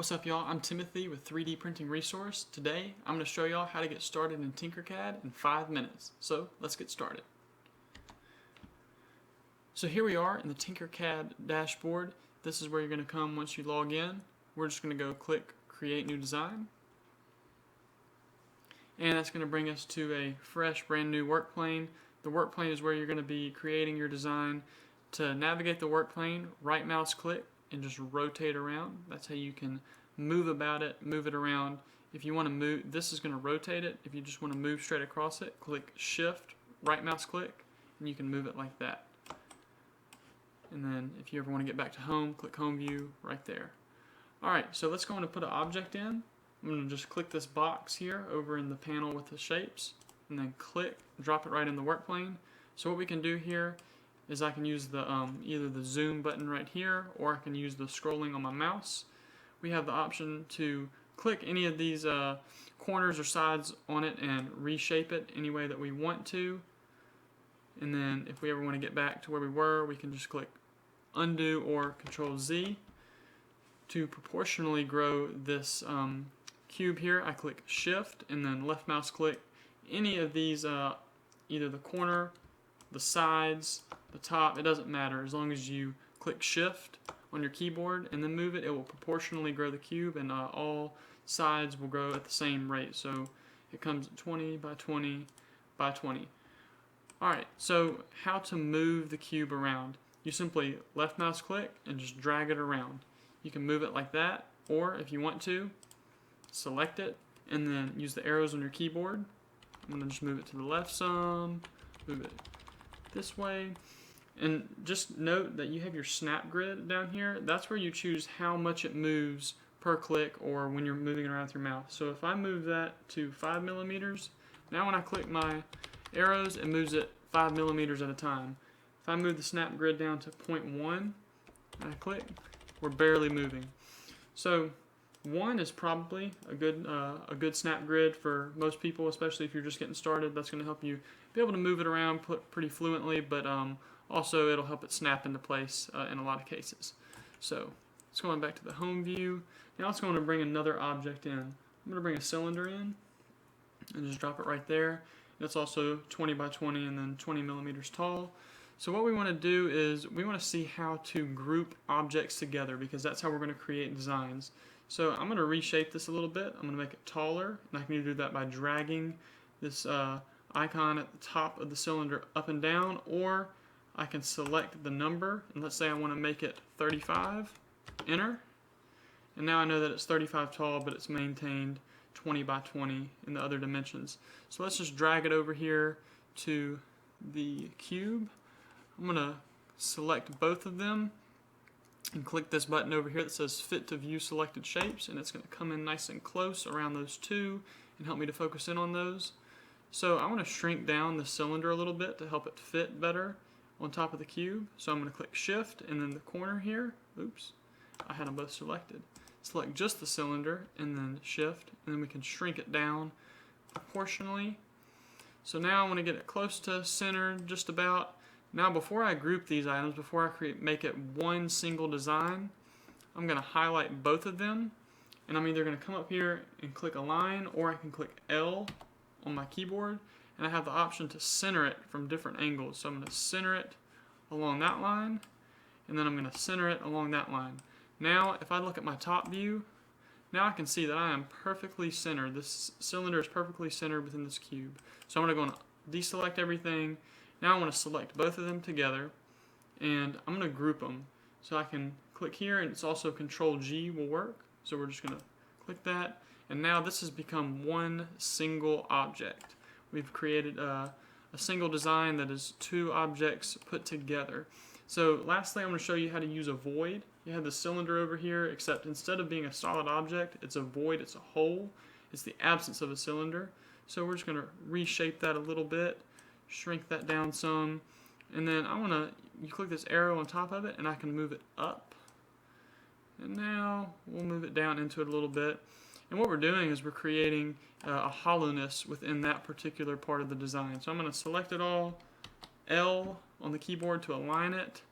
What's up, y'all? I'm Timothy with 3D Printing Resource. Today I'm going to show y'all how to get started in Tinkercad in 5 minutes. So let's get started. So here we are in the Tinkercad dashboard. This is where you're going to come once you log in. We're just going to go click Create New Design. And that's going to bring us to a fresh, brand new work plane. The work plane is where you're going to be creating your design. To navigate the work plane, right mouse click and just rotate around. That's how you can move it around. If you want to move, this is going to rotate it. If you just want to move straight across it, click Shift, right mouse click, and you can move it like that. And then if you ever want to get back to home, click Home View right there. Alright, so let's go and put an object in. I'm going to just click this box here over in the panel with the shapes, and then click, drop it right in the work plane. So what we can do here is I can use the either the zoom button right here, or I can use the scrolling on my mouse. We have the option to click any of these corners or sides on it and reshape it any way that we want to. And then if we ever want to get back to where we were, we can just click undo or Control Z. To proportionally grow this cube here, I click Shift and then left mouse click any of these, either the corner, the sides, the top, it doesn't matter. As long as you click Shift on your keyboard and then move it, it will proportionally grow the cube, and all sides will grow at the same rate. So it comes at 20 by 20 by 20. Alright, so how to move the cube around. You simply left mouse click and just drag it around. You can move it like that, or if you want to, select it and then use the arrows on your keyboard. I'm going to just move it to the left some, move it this way. And just note that you have your snap grid down here. That's where you choose how much it moves per click or when you're moving it around with your mouse. So if I move that to 5 millimeters, now when I click my arrows, it moves it 5 millimeters at a time. If I move the snap grid down to 0.1 and I click, we're barely moving. So 1 is probably a good snap grid for most people, especially if you're just getting started. That's going to help you be able to move it around pretty fluently, but also it'll help it snap into place in a lot of cases. So let's go on back to the home view. Now let's go on and bring another object in. I'm going to bring a cylinder in and just drop it right there. It's also 20 by 20 and then 20 millimeters tall. So what we want to do is we want to see how to group objects together, because that's how we're going to create designs. So I'm going to reshape this a little bit. I'm going to make it taller, and I can either do that by dragging this icon at the top of the cylinder up and down, or I can select the number, and let's say I want to make it 35, enter, and now I know that it's 35 tall, but it's maintained 20 by 20 in the other dimensions. So let's just drag it over here to the cube. I'm going to select both of them and click this button over here that says Fit to View Selected Shapes, and it's going to come in nice and close around those two and help me to focus in on those. So I want to shrink down the cylinder a little bit to help it fit better on top of the cube. So I'm going to click Shift and then the corner here. Oops, I had them both selected. Select just the cylinder and then Shift, and then we can shrink it down proportionally. So now I want to get it close to center just about. Now before I group these items, before I make it one single design, I'm going to highlight both of them, and I'm either going to come up here and click Align, or I can click L on my keyboard, and I have the option to center it from different angles. So I'm going to center it along that line, and then I'm going to center it along that line. Now if I look at my top view, now I can see that I am perfectly centered. This cylinder is perfectly centered within this cube. So I'm going to deselect everything. Now I want to select both of them together, and I'm going to group them. So I can click here, and it's also Control G will work. So we're just going to click that, and now this has become one single object. We've created a single design that is two objects put together. So lastly, I'm going to show you how to use a void. You have the cylinder over here, except instead of being a solid object, it's a void, it's a hole. It's the absence of a cylinder. So we're just going to reshape that a little bit, shrink that down some, and then you click this arrow on top of it, and I can move it up. And now we'll move it down into it a little bit. And what we're doing is we're creating a hollowness within that particular part of the design. So I'm going to select it all, L on the keyboard to align it.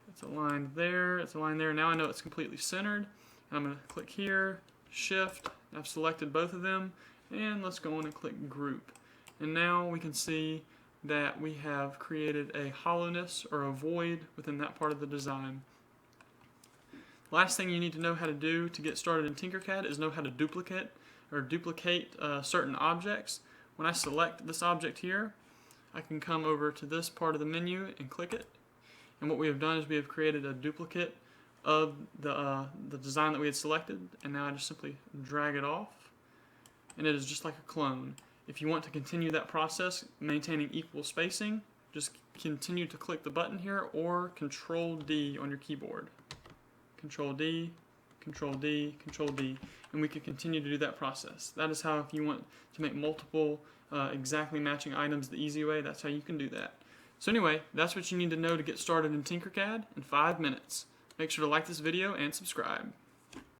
It's aligned there, it's aligned there. Now I know it's completely centered. I'm going to click here, Shift, I've selected both of them, and let's go on and click Group. And now we can see that we have created a hollowness or a void within that part of the design. Last thing you need to know how to do to get started in Tinkercad is know how to duplicate certain objects. When I select this object here, I can come over to this part of the menu and click it. And what we have done is we have created a duplicate of the design that we had selected, and now I just simply drag it off, and it is just like a clone. If you want to continue that process, maintaining equal spacing, just continue to click the button here or Control D on your keyboard. Control D, Control D, Control D, and we can continue to do that process. That is how, if you want to make multiple exactly matching items the easy way, that's how you can do that. So anyway, that's what you need to know to get started in Tinkercad in 5 minutes. Make sure to like this video and subscribe.